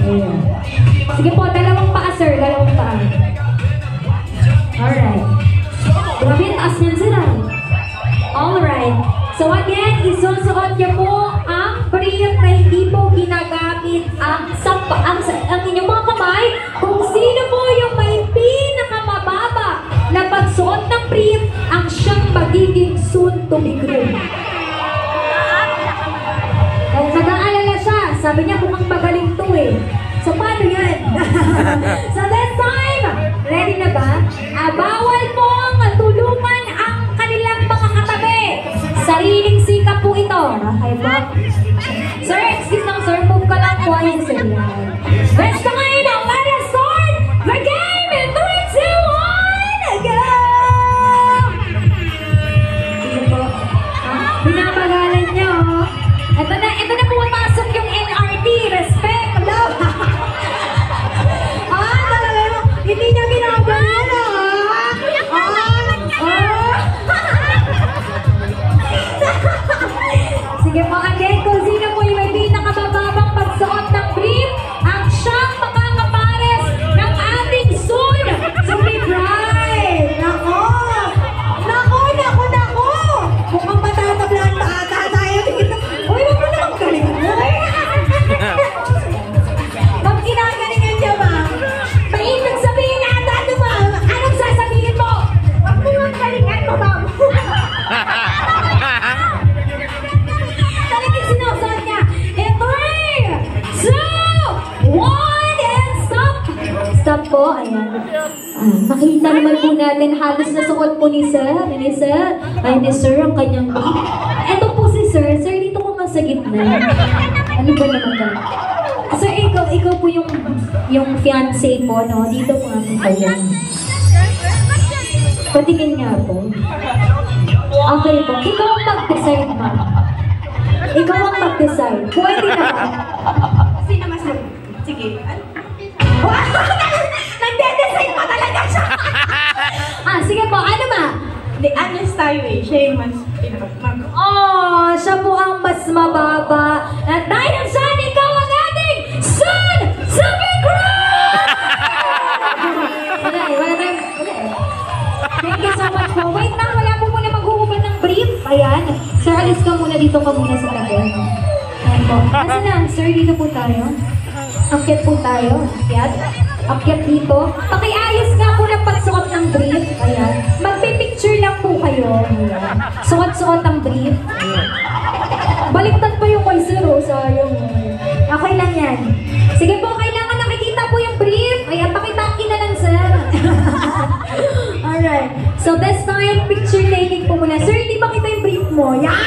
Ayan. Sige po, dalawang paa, sir. Dalawang paa. Alright. Grabe, taas niyan sila. Alright. So again, isusuot niyo po ang brief na hindi po ginagamit ang inyong mga kamay. Kung sino po yung may pinakamababa na pagsuot ng brief, ang siyang magiging soon to be groom. Kaya nag-aalala siya. Sabi niya kung ang magaling to eh. So paano yan? So this time, ready na ba? Bawal pong tulungan ang kanilang mga katabi. Sariling sikap po ito. Okay ba? Sir, excuse lang sir. Move ka lang po. Ayan sir. Let's go ngayon. Let us start the game in 3, 2, 1, go! Sige po. Binabagalan niyo. Ito na pumapasok yung NRT. Respect. Love. Talaga. Hindi niya ginagawa. Sige po, again, kung sino po yung may pinakabababang pagsuot ng brief, ang siyang makakapares ng ating soon to be bride. Nako! Mukhang matatablaan pa ata tayo dito. Uy, wag mo naman galingan. Ma'am, kinagalingan niya, ma'am. May ibig sabihin na ata ito, ma'am. Anong sasabihin mo? Wag mo naman galingan mo, ma'am. Talagang sinusuot niya. In 3, 2, 1, and stop! Stop po, ayan. Makita naman po natin, halos nasuot po ni Sir. Ay, ni Sir, ang kanyang... Ito po si Sir. Sir, dito ko nga sa gitna. Ano ba naman ka? Sir, ikaw po yung fiancé po, no? Dito po nga po kayo. Patingin nga po. Okay po. Ikaw ang mag-decide, ma'am. Ikaw ang mag-decide. Pwede na ba? Sino mas sige. Nagde-decide pa talaga siya! Sige po. Ano ba? Honest tayo eh. Siya yung mas pinakapag. Siya po ang mas mababa. At dahil saan ikaw ang ating soon to be groom! Wala tayong... Thank you so much po. Wait lang, wala po muna maghuhubad ng brief. Ayan. Sir, alis ka muna dito ka muna sa tabi. Ayan po. Kasi lang, sir, dito po tayo. Akyat po tayo. Akyat dito. Pakiayos nga po ng pagsuot ng brief. Ayan. Magpipicture lang po kayo. Ayan. Suot-suot ang brief. Baliktad pa yung kay sir, sayang. Okay lang yan. Sige po, kailangan nakikita po yung brief. Ayan, pakitangin na lang, sir. Alright. So this time, picture taking po muna. Sir, hindi ba kita yung brief mo? Yan!